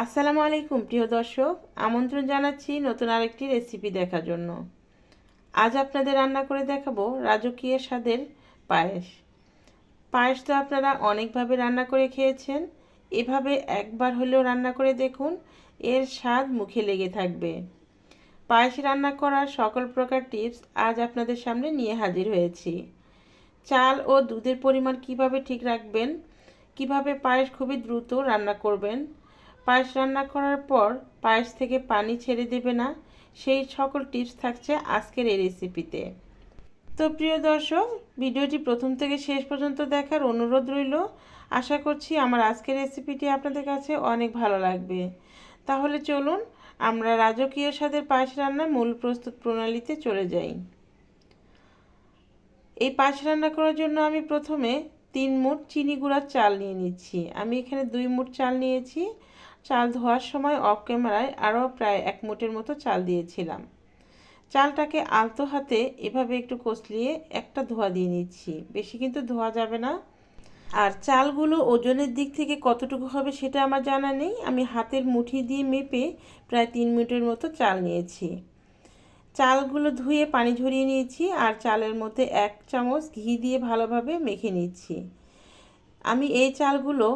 আসসালামু আলাইকুম প্রিয় দর্শক, আমন্ত্রণ জানাচ্ছি নতুন আরেকটি রেসিপি দেখার জন্য। আজ আপনাদের রান্না করে দেখাবো রাজকীয় স্বাদের পায়েস। পায়েস তো আপনারা অনেকভাবে রান্না করে খেয়েছেন, এভাবে একবার হলেও রান্না করে দেখুন, এর স্বাদ মুখে লেগে থাকবে। পায়েস রান্না করার সকল প্রকার টিপস আজ আপনাদের সামনে নিয়ে হাজির হয়েছি। চাল ও দুধের পরিমাণ কিভাবে ঠিক রাখবেন, কিভাবে পায়েস খুবই দ্রুত রান্না করবেন, পায়েস রান্না করার পর পায়েস থেকে পানি ছেড়ে দেবে না, সেই সকল টিপস থাকছে আজকের এই রেসিপিতে। তো প্রিয় দর্শক, ভিডিওটি প্রথম থেকে শেষ পর্যন্ত দেখার অনুরোধ রইল। আশা করছি আমার আজকের রেসিপিটি আপনাদের কাছে অনেক ভালো লাগবে। তাহলে চলুন আমরা রাজকীয় স্বাদের পায়েস রান্নার মূল প্রস্তুত প্রণালীতে চলে যাই। এই পায়েস রান্না করার জন্য আমি প্রথমে 3 মুঠ চিনি গুঁড়ার চাল নিয়ে নিচ্ছি। আমি এখানে 2 মুঠ চাল নিয়েছি। চাল ধোয়ার সময় অফ ক্যামেরায় আরও প্রায় 1 মুঠের মতো চাল দিয়েছিলাম। চালটাকে আলতো হাতে এভাবে একটু কষলিয়ে একটা ধোয়া দিয়ে নিচ্ছি, বেশি কিন্তু ধোয়া যাবে না। আর চালগুলো ওজনের দিক থেকে কতটুকু হবে সেটা আমার জানা নেই, আমি হাতের মুঠি দিয়ে মেপে প্রায় 3 মুঠের মতো চাল নিয়েছি। চালগুলো ধুয়ে পানি ঝরিয়ে নিয়েছি আর চালের মধ্যে 1 চামচ ঘি দিয়ে ভালোভাবে মেখে নিচ্ছি। আমি এই চালগুলো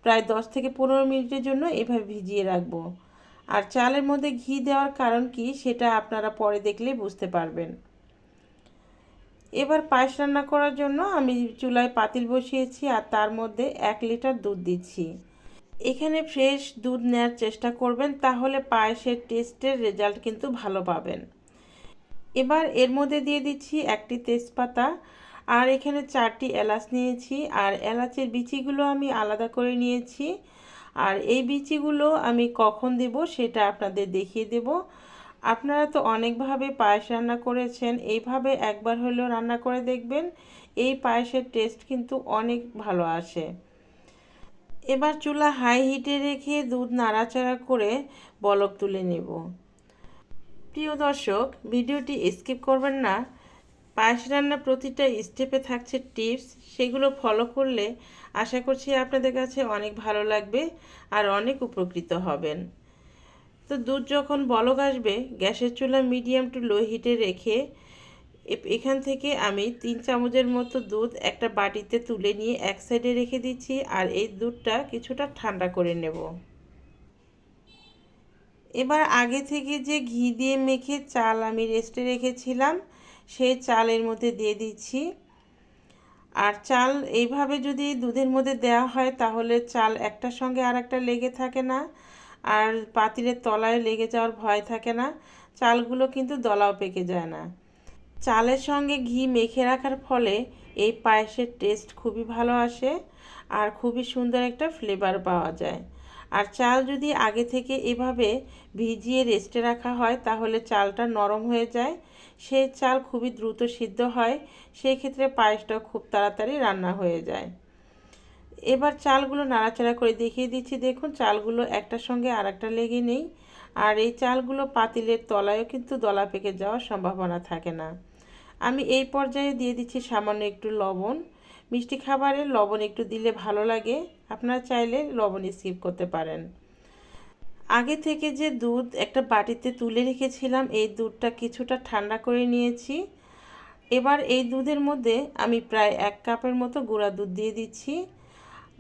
প্রায় 10 থেকে 15 মিনিটের জন্য এভাবে ভিজিয়ে রাখবো। আর চালের মধ্যে ঘি দেওয়ার কারণ কি সেটা আপনারা পরে দেখলে বুঝতে পারবেন। এবার পায়েস রান্না করার জন্য আমি চুলায় পাতিল বসিয়েছি আর তার মধ্যে 1 লিটার দুধ দিচ্ছি। এখানে ফ্রেশ দুধ নেওয়ার চেষ্টা করবেন, তাহলে পায়েসের টেস্টের রেজাল্ট কিন্তু ভালো পাবেন। এবার এর মধ্যে দিয়ে দিচ্ছি একটি তেজপাতা আর এখানে 4টি এলাচ নিয়েছি, আর এলাচের বিচিগুলো আমি আলাদা করে নিয়েছি। আর এই বিচিগুলো আমি কখন দেব সেটা আপনাদের দেখিয়ে দেব। আপনারা তো অনেকভাবে পায়েস রান্না করেছেন, এইভাবে একবার হলেও রান্না করে দেখবেন, এই পায়েসের টেস্ট কিন্তু অনেক ভালো আসে। এবার চুলা হাই হিটে রেখে দুধ নাড়াচাড়া করে বলক তুলে নেব। প্রিয় দর্শক, ভিডিওটি স্কিপ করবেন না। পায়েস রান্নার প্রতিটা স্টেপে থাকছে টিপস, সেগুলো ফলো করলে আশা করছি আপনাদের কাছে অনেক ভালো লাগবে আর অনেক উপকৃত হবেন। তো দুধ যখন বলক আসবে, গ্যাসের চুলা মিডিয়াম টু লো হিটে রেখে এখান থেকে আমি 3 চামচের মতো দুধ একটা বাটিতে তুলে নিয়ে এক সাইডে রেখে দিচ্ছি, আর এই দুধটা কিছুটা ঠান্ডা করে নেব। এবার আগে থেকে যে ঘি দিয়ে মেখে চাল আমি রেস্টে রেখেছিলাম, সেই চালের মধ্যে দিয়ে দিচ্ছি। আর চাল এইভাবে যদি দুধের মধ্যে দেওয়া হয় তাহলে চাল একটার সঙ্গে আর একটা লেগে থাকে না, আর পাতিলের তলায় লেগে যাওয়ার ভয় থাকে না, চালগুলো কিন্তু দলাও পেকে যায় না। চালের সঙ্গে ঘি মেখে রাখার ফলে এই পায়েসের টেস্ট খুবই ভালো আসে আর খুবই সুন্দর একটা ফ্লেভার পাওয়া যায়। আর চাল যদি আগে থেকে এভাবে ভিজিয়ে রেস্টে রাখা হয় তাহলে চালটা নরম হয়ে যায়, সেই চাল খুবই দ্রুত সিদ্ধ হয়, সেই ক্ষেত্রে পায়েসটা খুব তাড়াতাড়ি রান্না হয়ে যায়। এবার চালগুলো নাড়াচাড়া করে দেখিয়ে দিচ্ছি, দেখুন চালগুলো একটার সঙ্গে আর একটা লেগে নেই, আর এই চালগুলো পাতিলের তলায়ও কিন্তু দলা পেকে যাওয়ার সম্ভাবনা থাকে না। আমি এই পর্যায়ে দিয়ে দিচ্ছি সামান্য একটু লবণ। মিষ্টি খাবারে লবণ একটু দিলে ভালো লাগে, আপনারা চাইলে লবণ স্কিপ করতে পারেন। আগে থেকে যে দুধ একটা বাটিতে তুলে রেখেছিলাম, এই দুধটা কিছুটা ঠান্ডা করে নিয়েছি। এবার এই দুধের মধ্যে আমি প্রায় 1 কাপের মতো গুঁড়া দুধ দিয়ে দিচ্ছি,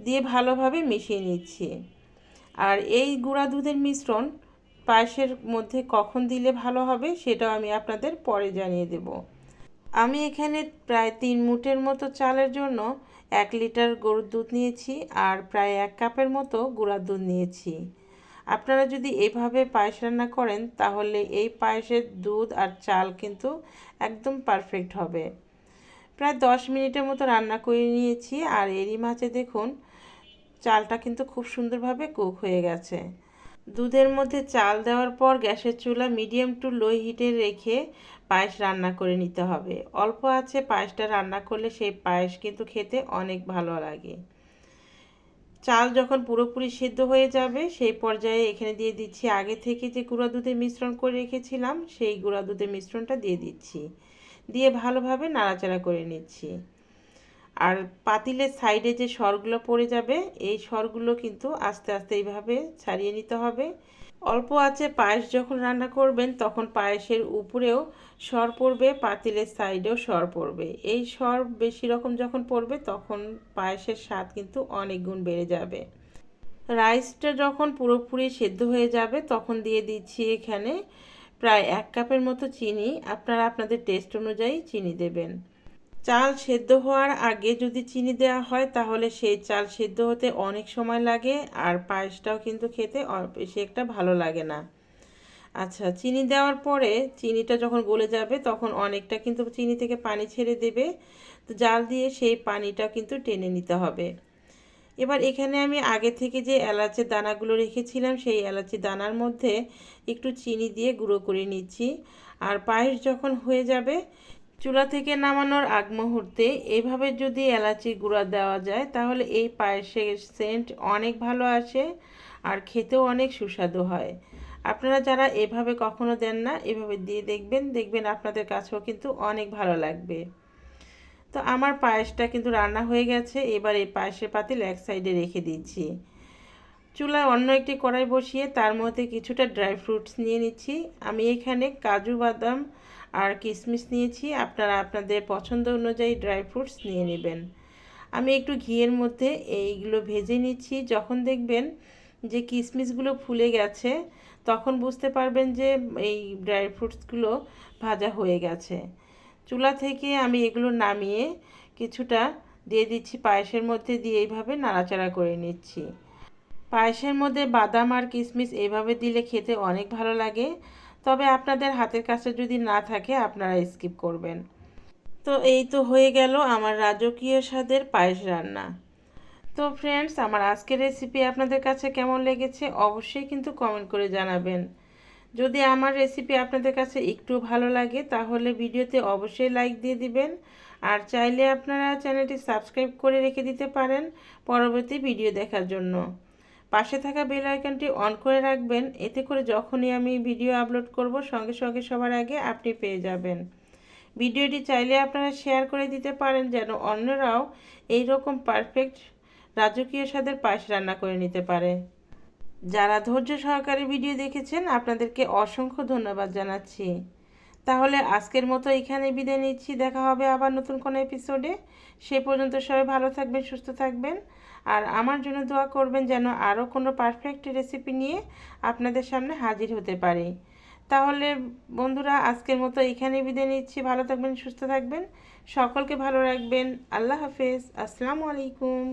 দিয়ে ভালোভাবে মিশিয়ে নিচ্ছি। আর এই গুঁড়া দুধের মিশ্রণ পায়েসের মধ্যে কখন দিলে ভালো হবে সেটাও আমি আপনাদের পরে জানিয়ে দেব। আমি এখানে প্রায় 3 মুঠের মতো চালের জন্য 1 লিটার গরুর দুধ নিয়েছি আর প্রায় 1 কাপের মতো গুঁড়া দুধ নিয়েছি। আপনারা যদি এভাবে পায়েস রান্না করেন তাহলে এই পায়েসের দুধ আর চাল কিন্তু একদম পারফেক্ট হবে। প্রায় 10 মিনিটের মতো রান্না করে নিয়েছি, আর এরই মাঝে দেখুন চালটা কিন্তু খুব সুন্দরভাবে কুক হয়ে গেছে। দুধের মধ্যে চাল দেওয়ার পর গ্যাসের চুলা মিডিয়াম টু লো হিটে রেখে পায়েস রান্না করে নিতে হবে। অল্প আছে পায়েসটা রান্না করলে সেই পায়েস কিন্তু খেতে অনেক ভালো লাগে। চাল যখন পুরোপুরি সিদ্ধ হয়ে যাবে সেই পর্যায়ে এখানে দিয়ে দিচ্ছি আগে থেকে যে গুঁড়া দুধের মিশ্রণ করে রেখেছিলাম, সেই গুঁড়া দুধের মিশ্রণটা দিয়ে দিচ্ছি, দিয়ে ভালোভাবে নাড়াচাড়া করে নিচ্ছি। আর পাতিলের সাইডে যে সরগুলো পড়ে যাবে এই সরগুলো কিন্তু আস্তে আস্তে এইভাবে ছাড়িয়ে নিতে হবে। অল্প আঁচে পায়েস যখন রান্না করবেন তখন পায়েসের উপরেও সর পড়বে, পাতিলের সাইডেও সর পড়বে। এই সর বেশি রকম যখন পড়বে তখন পায়েসের স্বাদ কিন্তু অনেক গুণ বেড়ে যাবে। রাইসটা যখন পুরোপুরি সেদ্ধ হয়ে যাবে তখন দিয়ে দিচ্ছি এখানে প্রায় 1 কাপের মতো চিনি। আপনারা আপনাদের টেস্ট অনুযায়ী চিনি দেবেন। চাল সেদ্ধ হওয়ার আগে যদি চিনি দেওয়া হয় তাহলে সেই চাল সেদ্ধ হতে অনেক সময় লাগে, আর পায়েসটাও কিন্তু খেতে বেশি একটা ভালো লাগে না। আচ্ছা, চিনি দেওয়ার পরে চিনিটা যখন গলে যাবে তখন অনেকটা কিন্তু চিনি থেকে পানি ছেড়ে দেবে। তো জাল দিয়ে সেই পানিটা কিন্তু টেনে নিতে হবে। এবার এখানে আমি আগে থেকে যে এলাচের দানাগুলো রেখেছিলাম সেই এলাচের দানার মধ্যে একটু চিনি দিয়ে গুঁড়ো করে নিচ্ছি। আর পায়েস যখন হয়ে যাবে চুলা থেকে নামানোর আগ মুহূর্তে এইভাবে যদি এলাচি গুঁড়া দেওয়া যায় তাহলে এই পায়েসের সেন্ট অনেক ভালো আসে আর খেতেও অনেক সুস্বাদু হয়। আপনারা যারা এভাবে কখনো দেন না, এভাবে দিয়ে দেখবেন, দেখবেন আপনাদের কাছেও কিন্তু অনেক ভালো লাগবে। তো আমার পায়েসটা কিন্তু রান্না হয়ে গেছে। এবার এই পায়েসের পাতিল এক সাইডে রেখে দিচ্ছি। চুলায় অন্য একটি কড়াই বসিয়ে তার মধ্যে কিছুটা ড্রাই ফ্রুটস নিয়ে নিচ্ছি। আমি এখানে কাজু বাদাম আর কিশমিশ নিয়েছি। আপনারা আপনাদের পছন্দ অনুযায়ী ড্রাই ফ্রুটস নিয়ে নেবেন। আমি একটু ঘিয়ের মধ্যে এইগুলো ভেজে নিচ্ছি। যখন দেখবেন যে কিশমিশগুলো ফুলে গেছে তখন বুঝতে পারবেন যে এই ড্রাই ফ্রুটসগুলো ভাজা হয়ে গেছে। চুলা থেকে আমি এগুলো নামিয়ে কিছুটা দিয়ে দিচ্ছি পায়েসের মধ্যে, দিয়ে এইভাবে নাড়াচাড়া করে নিচ্ছি। পায়েসের মধ্যে বাদাম আর কিশমিশ এইভাবে দিলে খেতে অনেক ভালো লাগে। তবে আপনাদের হাতের কাছে যদি না থাকে আপনারা স্কিপ করবেন। তো এই তো হয়ে গেল আমার রাজকীয় স্বাদের পায়েস রান্না। তো ফ্রেন্ডস, আমার আজকের রেসিপি আপনাদের কাছে কেমন লেগেছে অবশ্যই কিন্তু কমেন্ট করে জানাবেন। যদি আমার রেসিপি আপনাদের কাছে একটু ভালো লাগে তাহলে ভিডিওতে অবশ্যই লাইক দিয়ে দিবেন। আর চাইলে আপনারা চ্যানেলটি সাবস্ক্রাইব করে রেখে দিতে পারেন পরবর্তী ভিডিও দেখার জন্য। পাশে থাকা বেল আইকনটি অন করে রাখবেন, এতে করে যখনই আমি ভিডিও আপলোড করব সঙ্গে সঙ্গে সবার আগে আপনি পেয়ে যাবেন। ভিডিওটি চাইলে আপনারা শেয়ার করে দিতে পারেন যেন অন্যরাও এই রকম পারফেক্ট রাজকীয় স্বাদের পায়েস রান্না করে নিতে পারে। যারা ধৈর্য সহকারে ভিডিও দেখেছেন আপনাদেরকে অসংখ্য ধন্যবাদ জানাচ্ছি। তাহলে আজকের মতো এখানে বিদায় নিচ্ছি। দেখা হবে আবার নতুন কোনো এপিসোডে। সে পর্যন্ত সবাই ভালো থাকবেন, সুস্থ থাকবেন, আর আমার জন্য দোয়া করবেন যেন আরও কোনো পারফেক্ট রেসিপি নিয়ে আপনাদের সামনে হাজির হতে পারি। তাহলে বন্ধুরা, আজকের মতো এখানে বিদায় নিচ্ছি। ভালো থাকবেন, সুস্থ থাকবেন, সকলকে ভালো রাখবেন। আল্লাহ হাফেজ। আসসালামু আলাইকুম।